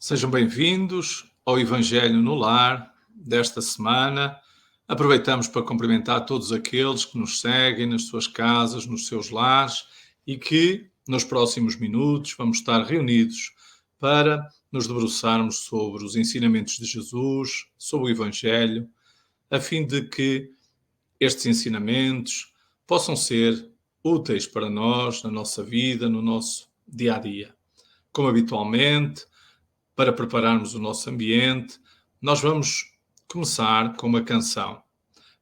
Sejam bem-vindos ao Evangelho no Lar desta semana. Aproveitamos para cumprimentar todos aqueles que nos seguem nas suas casas, nos seus lares e que, nos próximos minutos, vamos estar reunidos para nos debruçarmos sobre os ensinamentos de Jesus, sobre o Evangelho, a fim de que estes ensinamentos possam ser úteis para nós, na nossa vida, no nosso dia a dia. Como habitualmente, para prepararmos o nosso ambiente, nós vamos começar com uma canção.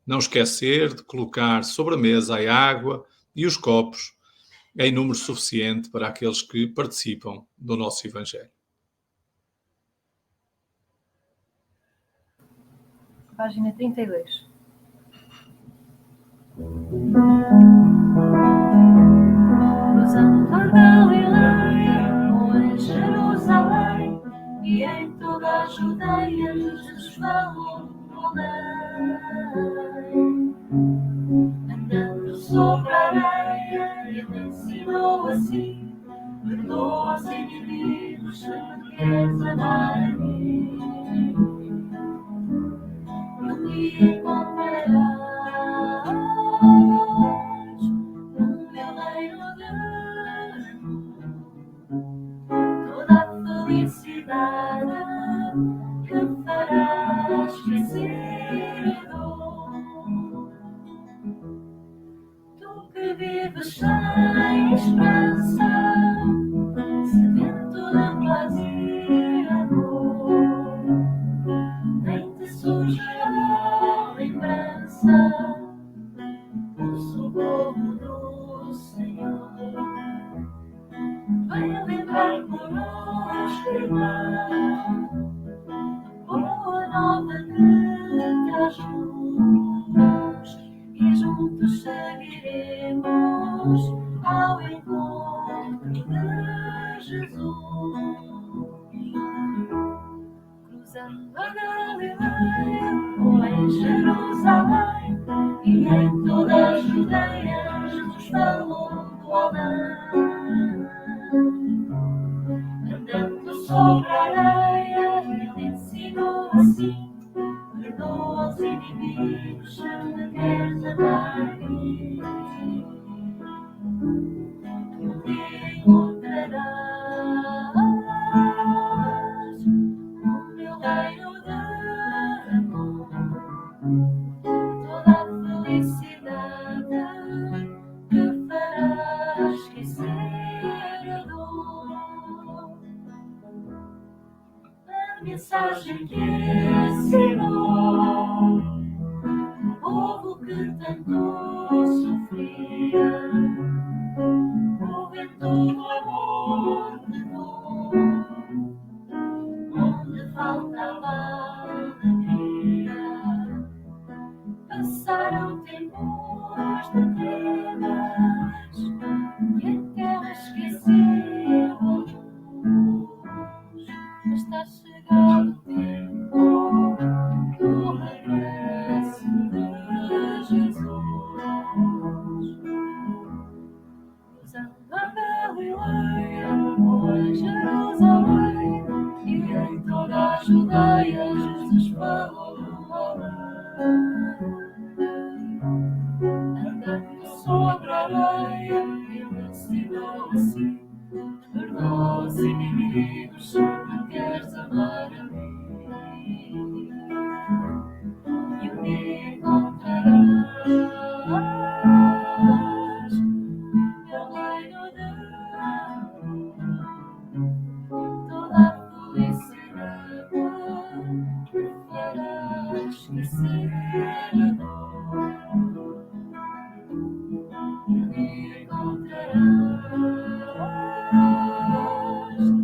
Não esquecer de colocar sobre a mesa a água e os copos em número suficiente para aqueles que participam do nosso Evangelho. Página 32. Cruzando a Galileia, ou em Jerusalém, e em toda a Judeia, Jesus falou além. Andando sobre a areia, ele ensinou assim: perdoa aos inimigos, se me queres amar a mim. Eu me encontrarás no meu reino de amor. Toda a felicidade que fará esquecer a dor. Tu que vives sem esperança, sedento de paz e amor, nem te surge a lembrança do socorro do Senhor. Vem lembrar connosco, irmão, boa nova que traz luz, e juntos seguiremos ao encontro de Jesus. Cruzando a Galileia, ou em Jerusalém, e em toda a Judeia, Jesus falou do além. Andando sobre a areia, ele ensinou assim: perdoa aos inimigos, se me queres amar a mim. Tu me encontrarás no meu reino de amor. Toda a felicidade que fará esquecer a dor. A mensagem que ensinou o povo que tanto sofria, o vento do amor levou, onde faltava alegria. Passaram tempos de trevas e a terra esqueceu a luz. Está chegado o tempo do regresso de Jesus. Cruzando a Galileia, ou em Jerusalém, e em toda a Judeia, Jesus falou do além. Andando sobre a areia, ele ensinou assim: perdoa os inimigos, se me queres amar a mim. E me encontrarás no meu reino de amor. Toda a felicidade que fará esquecer a dor. E me encontrarás no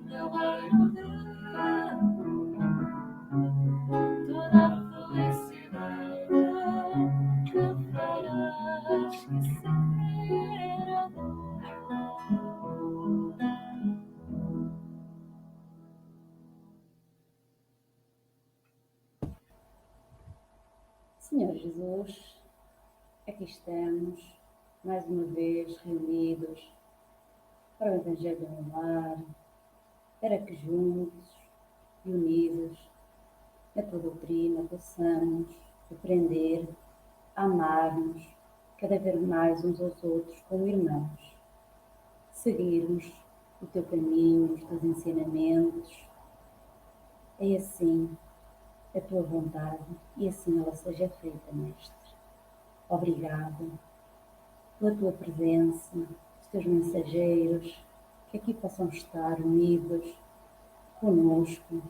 meu reino de amor. Toda a felicidade que fará esquecer a dor. Senhor Jesus, aqui estamos, mais uma vez reunidos para o Evangelho no Lar, para que juntos e unidos na tua doutrina possamos aprender a amar-nos cada vez mais uns aos outros como irmãos, seguirmos o teu caminho, os teus ensinamentos. É assim a tua vontade e assim ela seja feita, Mestre. Obrigado pela tua presença, os teus mensageiros, que aqui possam estar unidos conosco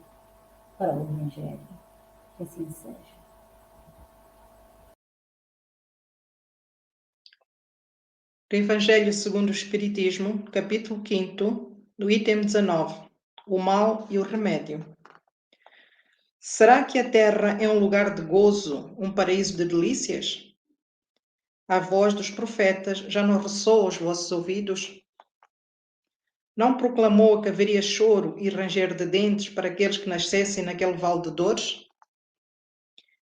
para o Evangelho. Que assim seja. Do Evangelho segundo o Espiritismo, capítulo 5, do item 19, o mal e o remédio. Será que a terra é um lugar de gozo, um paraíso de delícias? A voz dos profetas já não ressoa aos vossos ouvidos? Não proclamou que haveria choro e ranger de dentes para aqueles que nascessem naquele vale de dores?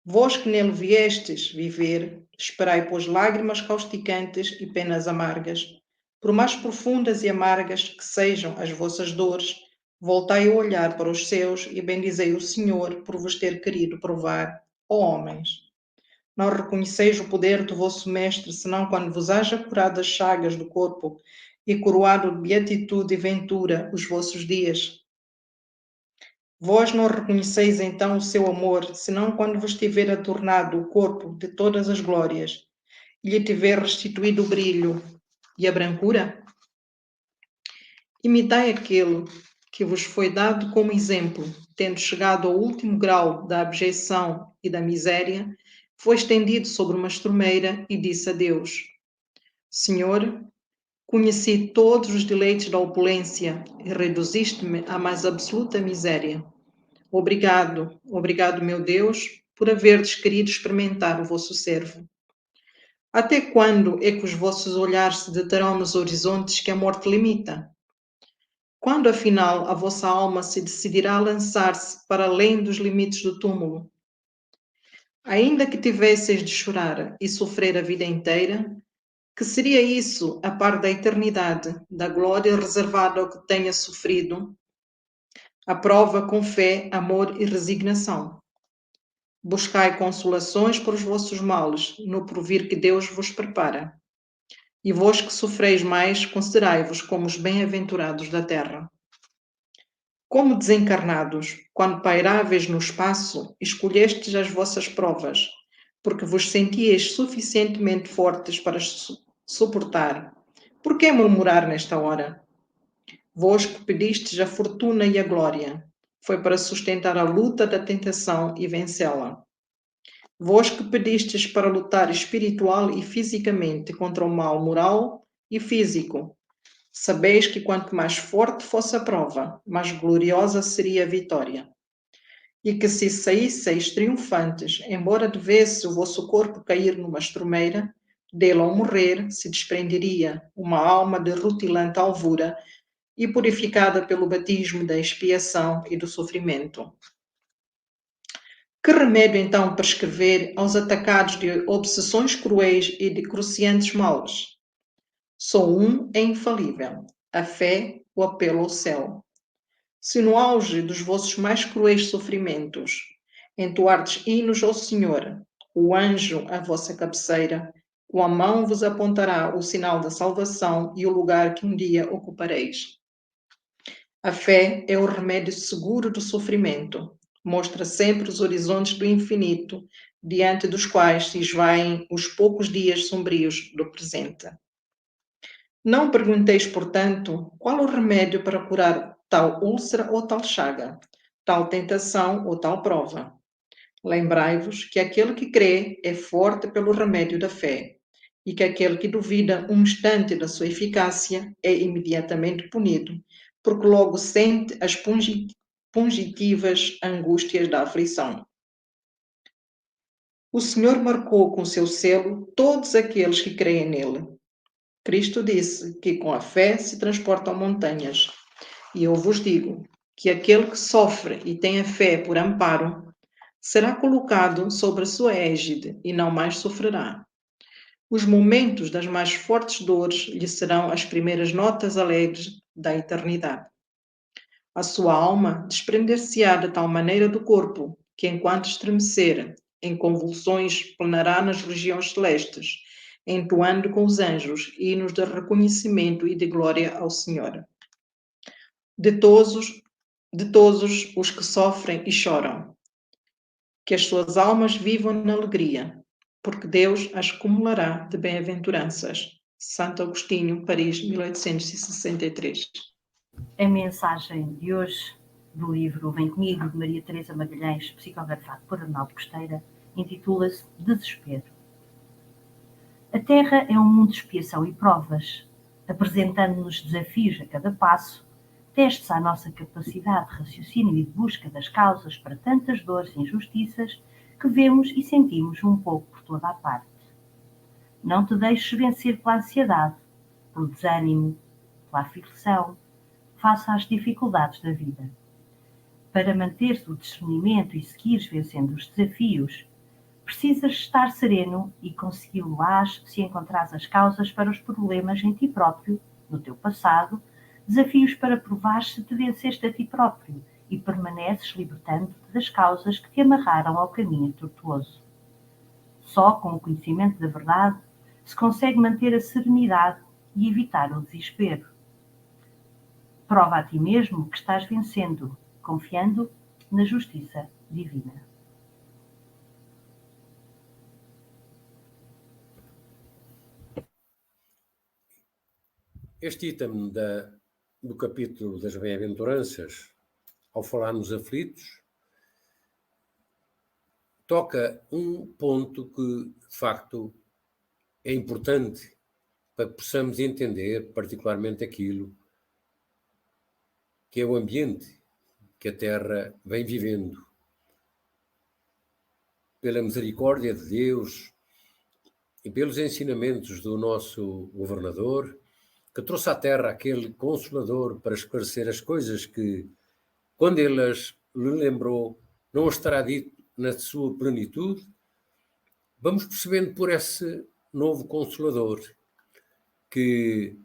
Vós que nele viestes viver, esperai, pois, lágrimas causticantes e penas amargas. Por mais profundas e amargas que sejam as vossas dores, voltai a olhar para os céus e bendizei o Senhor por vos ter querido provar, ó homens. Não reconheceis o poder do vosso Mestre, senão quando vos haja curado as chagas do corpo e coroado de beatitude e ventura os vossos dias. Vós não reconheceis então o seu amor, senão quando vos tiver adornado o corpo de todas as glórias e lhe tiver restituído o brilho e a brancura? Imitai aquele que vos foi dado como exemplo, tendo chegado ao último grau da abjeição e da miséria, foi estendido sobre uma estrumeira e disse a Deus: Senhor, conheci todos os deleites da opulência e reduziste-me à mais absoluta miséria. Obrigado, obrigado, meu Deus, por haverdes querido experimentar o vosso servo. Até quando é que os vossos olhares se deterão nos horizontes que a morte limita? Quando, afinal, a vossa alma se decidirá a lançar-se para além dos limites do túmulo? Ainda que tivesseis de chorar e sofrer a vida inteira, que seria isso a par da eternidade, da glória reservada ao que tenha sofrido? Aprova com fé, amor e resignação. Buscai consolações para os vossos males, no porvir que Deus vos prepara. E vós que sofreis mais, considerai-vos como os bem-aventurados da terra. Como desencarnados, quando pairáveis no espaço, escolhestes as vossas provas, porque vos sentíeis suficientemente fortes para suportar. Por que murmurar nesta hora? Vós que pedistes a fortuna e a glória, foi para sustentar a luta da tentação e vencê-la. Vós que pedistes para lutar espiritual e fisicamente contra o mal moral e físico, sabeis que quanto mais forte fosse a prova, mais gloriosa seria a vitória. E que se saísseis triunfantes, embora devesse o vosso corpo cair numa estrumeira, dele ao morrer se desprenderia uma alma de rutilante alvura e purificada pelo batismo da expiação e do sofrimento. Que remédio então prescrever aos atacados de obsessões cruéis e de cruciantes males? Só um é infalível: a fé, o apelo ao céu. Se no auge dos vossos mais cruéis sofrimentos entoardes hinos ao Senhor, o anjo à vossa cabeceira, com a mão vos apontará o sinal da salvação e o lugar que um dia ocupareis. A fé é o remédio seguro do sofrimento. Mostra sempre os horizontes do infinito, diante dos quais se esvaem os poucos dias sombrios do presente. Não pergunteis, portanto, qual o remédio para curar tal úlcera ou tal chaga, tal tentação ou tal prova. Lembrai-vos que aquele que crê é forte pelo remédio da fé, e que aquele que duvida um instante da sua eficácia é imediatamente punido, porque logo sente as pungitivas angústias da aflição. O Senhor marcou com seu selo todos aqueles que creem nele. Cristo disse que com a fé se transportam montanhas. E eu vos digo que aquele que sofre e tem a fé por amparo será colocado sobre a sua égide e não mais sofrerá. Os momentos das mais fortes dores lhe serão as primeiras notas alegres da eternidade. A sua alma desprender-se-á de tal maneira do corpo, que enquanto estremecer, em convulsões planará nas regiões celestes, entoando com os anjos hinos de reconhecimento e de glória ao Senhor. Ditosos os que sofrem e choram, que as suas almas vivam na alegria, porque Deus as acumulará de bem-aventuranças. Santo Agostinho, Paris, 1863. A mensagem de hoje do livro Vem Comigo, de Maria Teresa Magalhães, psicografado por Arnaldo Costeira, intitula-se Desespero. A Terra é um mundo de expiação e provas, apresentando-nos desafios a cada passo, testes à nossa capacidade de raciocínio e de busca das causas para tantas dores e injustiças que vemos e sentimos um pouco por toda a parte. Não te deixes vencer pela ansiedade, pelo desânimo, pela aflição, face às dificuldades da vida. Para manteres o discernimento e seguires vencendo os desafios, precisas estar sereno e consegui-lo-ás se encontrares as causas para os problemas em ti próprio, no teu passado, desafios para provar se te venceste a ti próprio e permaneces libertando-te das causas que te amarraram ao caminho tortuoso. Só com o conhecimento da verdade se consegue manter a serenidade e evitar o desespero. Prova a ti mesmo que estás vencendo, confiando na justiça divina. Este item do capítulo das bem-aventuranças, ao falar nos aflitos, toca um ponto que, de facto, é importante para que possamos entender particularmente aquilo que é o ambiente que a Terra vem vivendo. Pela misericórdia de Deus e pelos ensinamentos do nosso governador, que trouxe à Terra aquele Consolador para esclarecer as coisas que, quando ele as lhe lembrou, não as terá dito na sua plenitude, vamos percebendo por esse novo Consolador que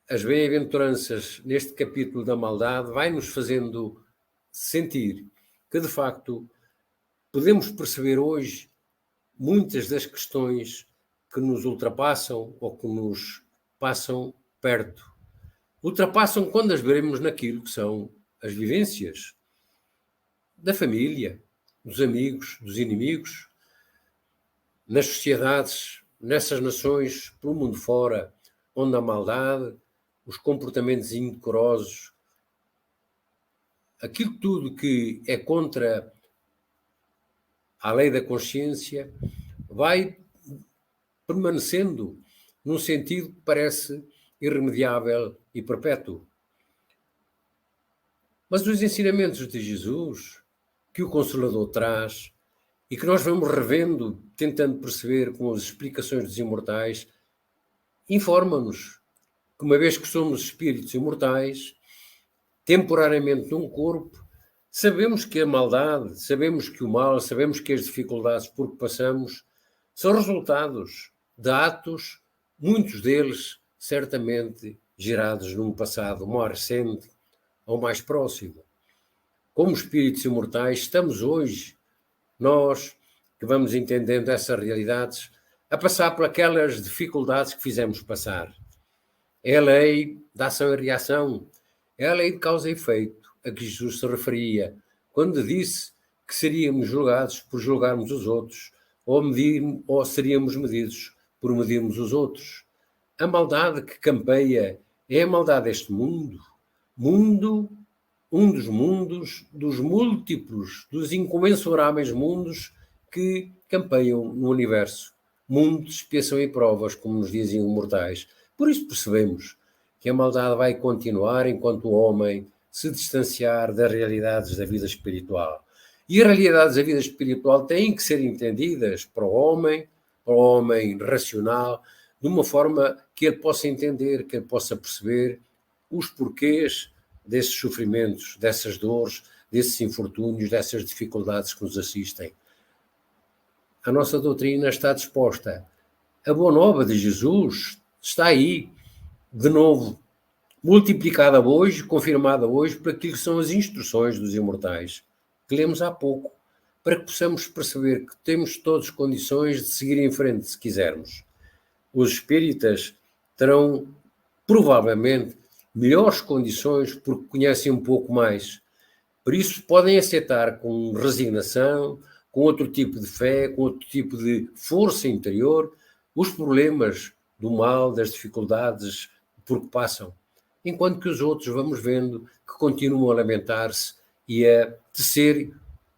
as bem-aventuranças neste capítulo da maldade vai-nos fazendo sentir que, de facto, podemos perceber hoje muitas das questões que nos ultrapassam ou que nos passam perto. Ultrapassam quando as veremos naquilo que são as vivências da família, dos amigos, dos inimigos, nas sociedades, nessas nações, pelo mundo fora, onde a maldade, os comportamentos indecorosos, aquilo tudo que é contra a lei da consciência, vai permanecendo num sentido que parece irremediável e perpétuo. Mas os ensinamentos de Jesus, que o Consolador traz, e que nós vamos revendo, tentando perceber com as explicações dos imortais, informam-nos que, uma vez que somos espíritos imortais, temporariamente num corpo, sabemos que a maldade, sabemos que o mal, sabemos que as dificuldades por que passamos são resultados de atos, muitos deles certamente gerados num passado mais recente ou mais próximo. Como espíritos imortais, estamos hoje, nós que vamos entendendo essas realidades, a passar por aquelas dificuldades que fizemos passar. É a lei da ação e reação, é a lei de causa e efeito a que Jesus se referia quando disse que seríamos julgados por julgarmos os outros ou seríamos medidos por medirmos os outros. A maldade que campeia é a maldade deste mundo, um dos mundos, dos múltiplos, dos incomensuráveis mundos que campeiam no universo. Mundo de expiação e provas, como nos dizem os mortais. Por isso percebemos que a maldade vai continuar enquanto o homem se distanciar das realidades da vida espiritual. E as realidades da vida espiritual têm que ser entendidas para o homem racional, de uma forma que ele possa entender, que ele possa perceber os porquês desses sofrimentos, dessas dores, desses infortúnios, dessas dificuldades que nos assistem. A nossa doutrina está disposta. A boa nova de Jesus está aí, de novo, multiplicada hoje, confirmada hoje, por aquilo que são as instruções dos imortais, que lemos há pouco, para que possamos perceber que temos todas condições de seguir em frente, se quisermos. Os espíritas terão, provavelmente, melhores condições porque conhecem um pouco mais. Por isso, podem aceitar com resignação, com outro tipo de fé, com outro tipo de força interior, os problemas do mal, das dificuldades por que passam. Enquanto que os outros vamos vendo que continuam a lamentar-se e a tecer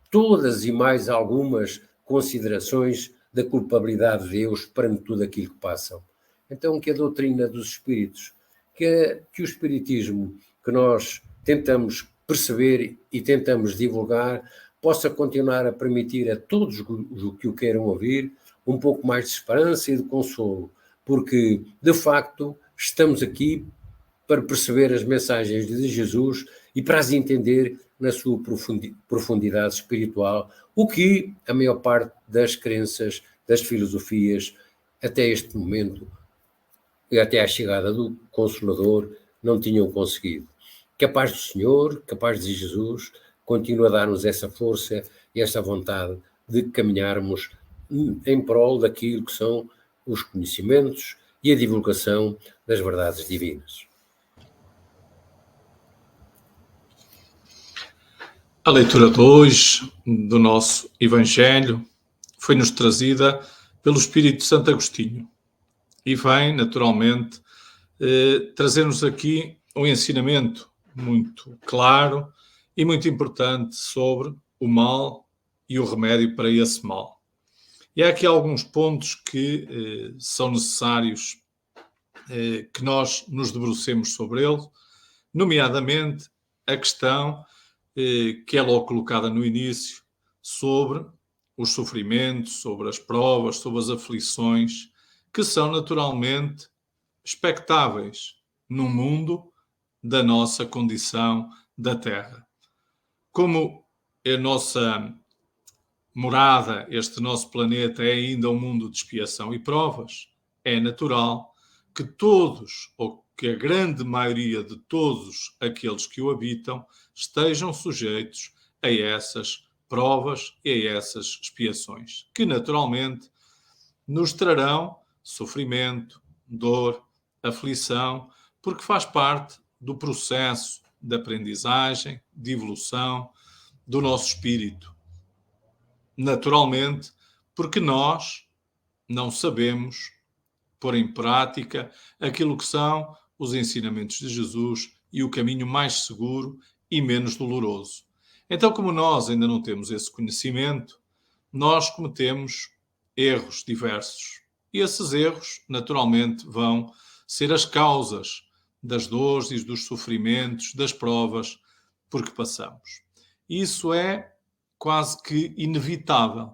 todas e mais algumas considerações da culpabilidade de Deus perante tudo aquilo que passam. Então, que a doutrina dos espíritos, que o espiritismo que nós tentamos perceber e tentamos divulgar, possa continuar a permitir a todos os que o queiram ouvir um pouco mais de esperança e de consolo, porque, de facto, estamos aqui para perceber as mensagens de Jesus e para as entender na sua profundidade espiritual, o que a maior parte das crenças, das filosofias, até este momento, e até à chegada do Consolador, não tinham conseguido. Que a paz do Senhor, que a paz de Jesus, continue a dar-nos essa força e essa vontade de caminharmos em prol daquilo que são os conhecimentos e a divulgação das verdades divinas. A leitura de hoje do nosso Evangelho foi-nos trazida pelo Espírito Santo Agostinho e vem, naturalmente, trazer-nos aqui um ensinamento muito claro e muito importante sobre o mal e o remédio para esse mal. E há aqui alguns pontos que são necessários que nós nos debrucemos sobre ele, nomeadamente a questão que é logo colocada no início sobre os sofrimentos, sobre as provas, sobre as aflições, que são naturalmente expectáveis no mundo da nossa condição da Terra. Como a nossa morada, este nosso planeta, é ainda um mundo de expiação e provas, é natural que todos, ou que a grande maioria de todos aqueles que o habitam, estejam sujeitos a essas provas e a essas expiações, que naturalmente nos trarão sofrimento, dor, aflição, porque faz parte do processo de aprendizagem, de evolução do nosso espírito. Naturalmente, porque nós não sabemos pôr em prática aquilo que são os ensinamentos de Jesus e o caminho mais seguro e menos doloroso. Então, como nós ainda não temos esse conhecimento, nós cometemos erros diversos. E esses erros, naturalmente, vão ser as causas das dores e dos sofrimentos, das provas por que passamos. Isso é quase que inevitável.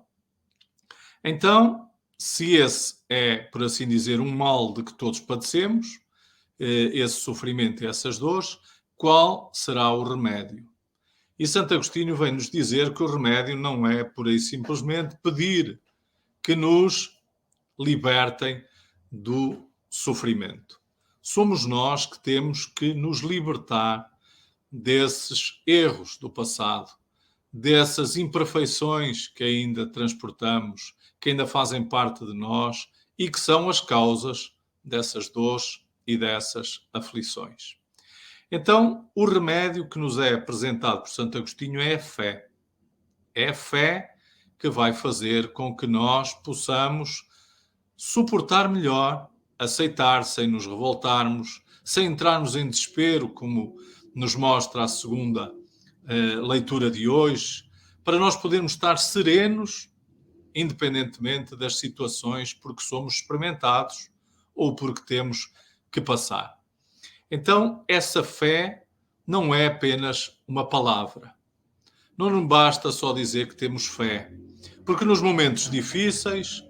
Então, se esse é, por assim dizer, um mal de que todos padecemos, esse sofrimento e essas dores, qual será o remédio? E Santo Agostinho vem nos dizer que o remédio não é, por aí simplesmente, pedir que nos libertem do sofrimento. Somos nós que temos que nos libertar desses erros do passado, dessas imperfeições que ainda transportamos, que ainda fazem parte de nós e que são as causas dessas dores e dessas aflições. Então, o remédio que nos é apresentado por Santo Agostinho é a fé. É a fé que vai fazer com que nós possamos suportar melhor, aceitar sem nos revoltarmos, sem entrarmos em desespero, como nos mostra a segunda leitura de hoje, para nós podermos estar serenos, independentemente das situações porque somos experimentados ou porque temos que passar. Então, essa fé não é apenas uma palavra. Não basta só dizer que temos fé, porque nos momentos difíceis,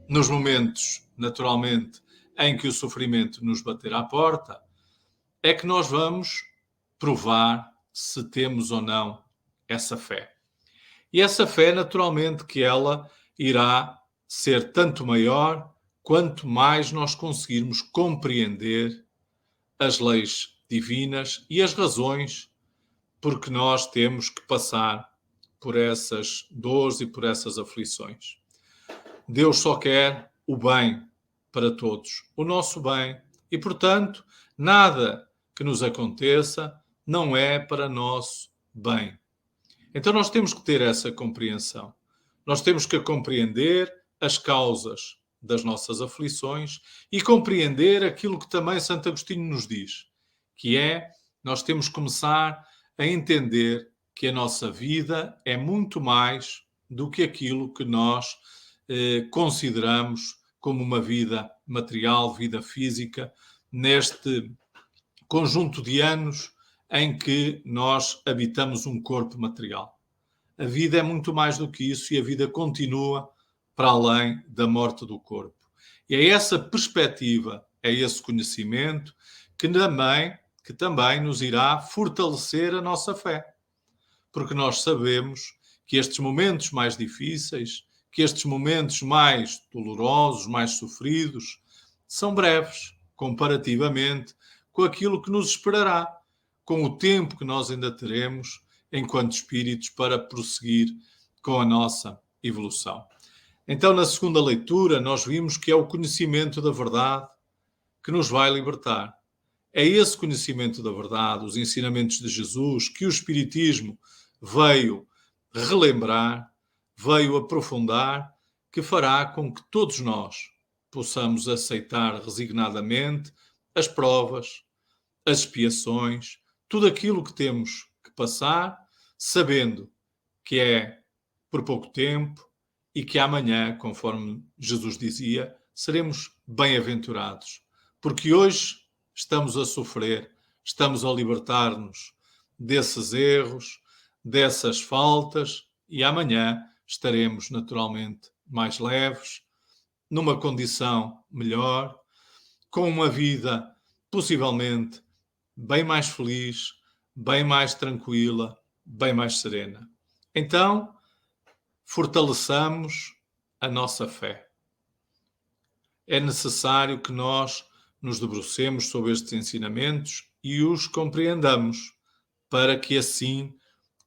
nos momentos, naturalmente, em que o sofrimento nos bater à porta, é que nós vamos provar se temos ou não essa fé. E essa fé, naturalmente, que ela irá ser tanto maior quanto mais nós conseguirmos compreender as leis divinas e as razões por que nós temos que passar por essas dores e por essas aflições. Deus só quer o bem para todos, o nosso bem, e, portanto, nada que nos aconteça não é para nosso bem. Então nós temos que ter essa compreensão. Nós temos que compreender as causas das nossas aflições e compreender aquilo que também Santo Agostinho nos diz, que é, nós temos que começar a entender que a nossa vida é muito mais do que aquilo que nós consideramos como uma vida material, vida física, neste conjunto de anos em que nós habitamos um corpo material. A vida é muito mais do que isso e a vida continua para além da morte do corpo. E é essa perspectiva, é esse conhecimento que também nos irá fortalecer a nossa fé. Porque nós sabemos que estes momentos mais difíceis, que estes momentos mais dolorosos, mais sofridos, são breves, comparativamente com aquilo que nos esperará, com o tempo que nós ainda teremos enquanto espíritos para prosseguir com a nossa evolução. Então, na segunda leitura, nós vimos que é o conhecimento da verdade que nos vai libertar. É esse conhecimento da verdade, os ensinamentos de Jesus, que o Espiritismo veio relembrar, veio aprofundar, que fará com que todos nós possamos aceitar resignadamente as provas, as expiações, tudo aquilo que temos que passar, sabendo que é por pouco tempo e que amanhã, conforme Jesus dizia, seremos bem-aventurados. Porque hoje estamos a sofrer, estamos a libertar-nos desses erros, dessas faltas, e amanhã estaremos naturalmente mais leves, numa condição melhor, com uma vida possivelmente bem mais feliz, bem mais tranquila, bem mais serena. Então, fortaleçamos a nossa fé. É necessário que nós nos debrucemos sobre estes ensinamentos e os compreendamos, para que assim,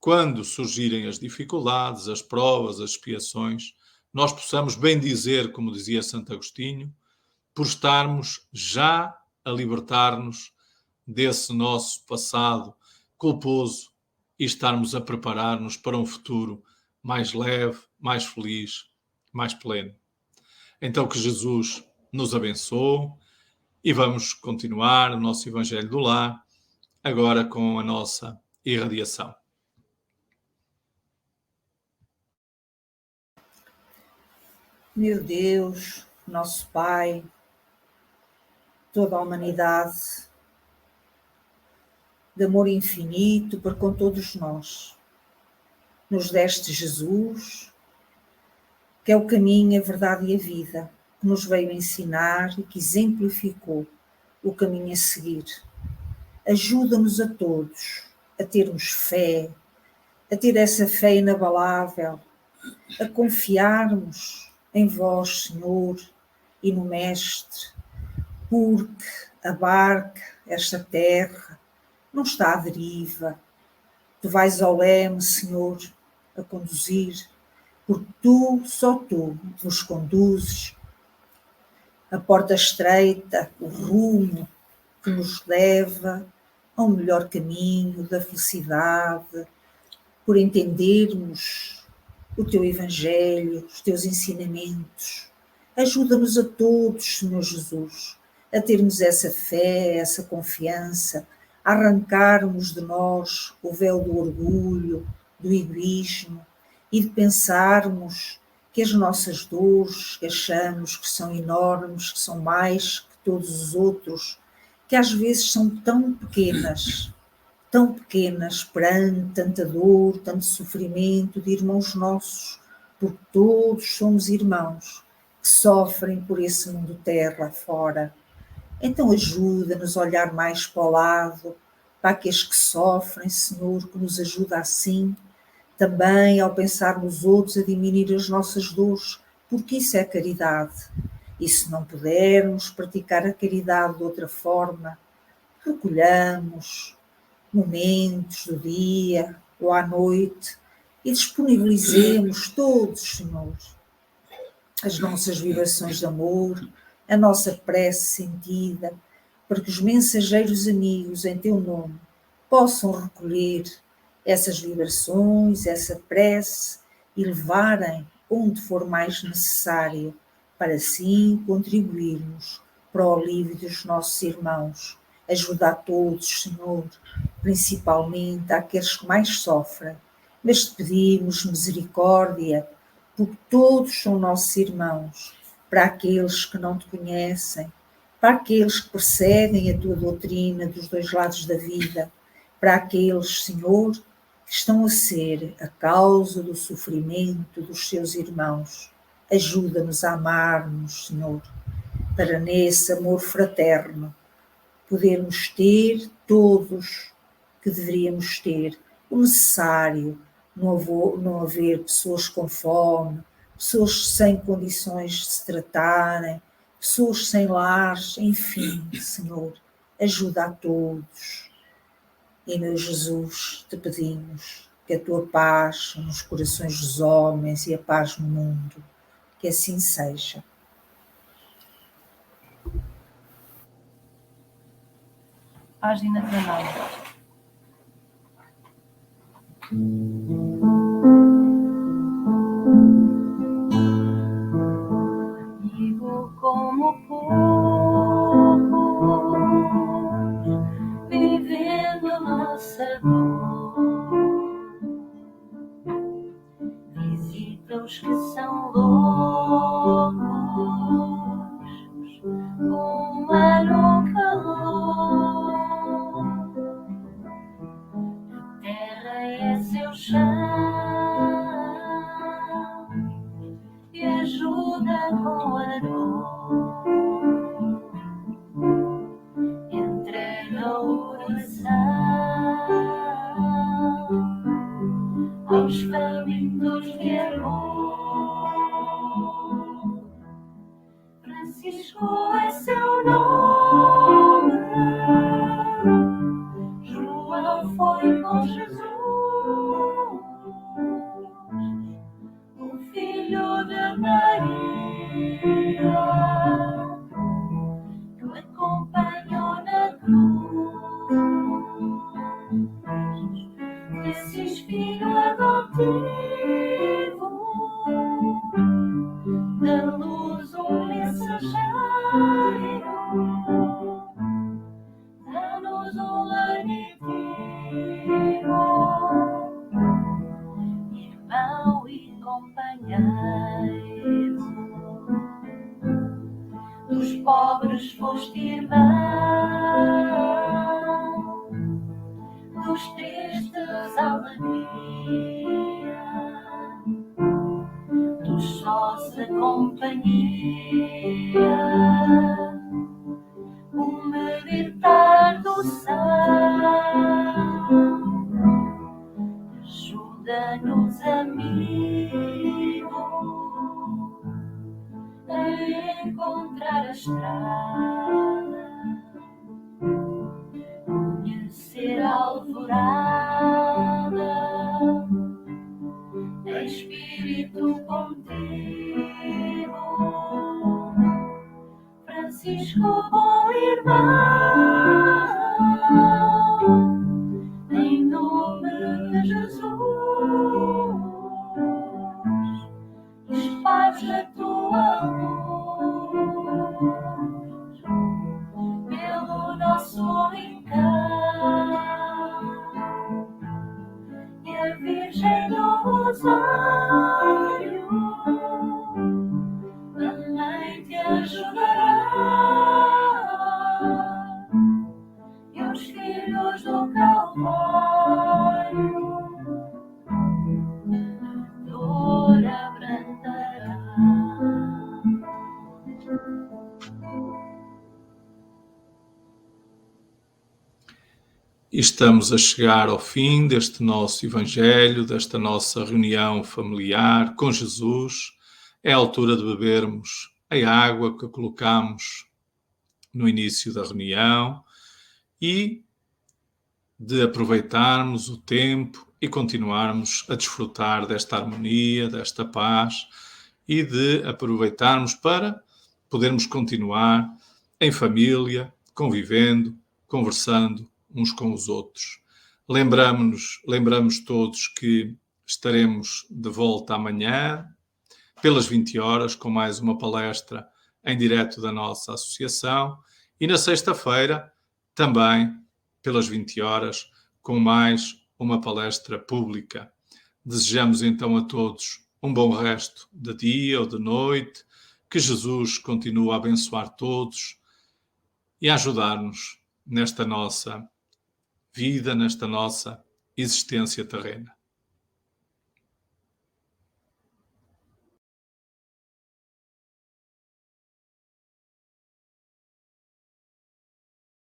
quando surgirem as dificuldades, as provas, as expiações, nós possamos bem dizer, como dizia Santo Agostinho, por estarmos já a libertar-nos desse nosso passado culposo e estarmos a preparar-nos para um futuro mais leve, mais feliz, mais pleno. Então que Jesus nos abençoe e vamos continuar o nosso Evangelho do Lar, agora com a nossa irradiação. Meu Deus, nosso Pai, toda a humanidade, de amor infinito para com todos nós, nos deste Jesus, que é o caminho, a verdade e a vida, que nos veio ensinar e que exemplificou o caminho a seguir. Ajuda-nos a todos a termos fé, a ter essa fé inabalável, a confiarmos em vós, Senhor, e no Mestre, porque a barca, esta terra, não está à deriva. Tu vais ao leme, Senhor, a conduzir, porque tu, só tu, nos conduzes. A porta estreita, o rumo que nos leva a um melhor caminho da felicidade, por entendermos o teu Evangelho, os teus ensinamentos. Ajuda-nos a todos, Senhor Jesus, a termos essa fé, essa confiança, a arrancarmos de nós o véu do orgulho, do egoísmo e de pensarmos que as nossas dores, que achamos que são enormes, que são mais que todos os outros, que às vezes são tão pequenas perante tanta dor, tanto sofrimento de irmãos nossos, porque todos somos irmãos que sofrem por esse mundo terra fora. Então ajuda-nos a olhar mais para o lado, para aqueles que sofrem, Senhor, que nos ajuda assim, também ao pensar nos outros, a diminuir as nossas dores, porque isso é caridade. E se não pudermos praticar a caridade de outra forma, recolhamos momentos do dia ou à noite e disponibilizemos todos, Senhor, as nossas vibrações de amor, a nossa prece sentida, para que os mensageiros amigos em teu nome possam recolher essas vibrações, essa prece e levarem onde for mais necessário, para assim contribuirmos para o alívio dos nossos irmãos. Ajuda a todos, Senhor, principalmente àqueles que mais sofrem, mas te pedimos misericórdia, porque todos são nossos irmãos, para aqueles que não te conhecem, para aqueles que perseguem a tua doutrina dos dois lados da vida, para aqueles, Senhor, que estão a ser a causa do sofrimento dos seus irmãos. Ajuda-nos a amar-nos, Senhor, para nesse amor fraterno podermos ter todos que deveríamos ter, o necessário, não haver pessoas com fome, pessoas sem condições de se tratarem, pessoas sem lares, enfim, Senhor, ajuda a todos. E, meu Jesus, te pedimos que a tua paz nos corações dos homens e a paz no mundo, que assim seja. Página 19. Amigo como poucos, vivendo nossa dor, visita os que são loucos, com ar no calor. A terra é seu chão e ajuda com a dor. Entrega oração aos famintos de amor. Francisco é seu nome, João foi com Jesus, o filho de Maria, que o acompanhou na cruz. Francisco, filho adotivo, da luz um mensageiro, dá-nos um lenitivo, irmão e companheiro. Dos pobres foste irmão, dos tristes alegria, dos sós a companhia, o meditar do céu. Ajuda-nos, amigo, a encontrar a estrada, conhecer a alvorada, espírito contigo. Francisco, bom irmão, em nome de Jesus, espalha a tua luz pelo nosso rincão, e a Virgem do Rosário também te ajudará, e os filhos do Calvário dor abrandará. E estamos a chegar ao fim deste nosso Evangelho, desta nossa reunião familiar com Jesus. É a altura de bebermos a água que colocamos no início da reunião e de aproveitarmos o tempo e continuarmos a desfrutar desta harmonia, desta paz e de aproveitarmos para podermos continuar em família, convivendo, conversando uns com os outros. Lembramos todos que estaremos de volta amanhã, pelas 20 horas, com mais uma palestra em direto da nossa associação, e na sexta-feira, também, pelas 20 horas, com mais uma palestra pública. Desejamos então a todos um bom resto de dia ou de noite, que Jesus continue a abençoar todos e a ajudar-nos nesta nossa vida, nesta nossa existência terrena.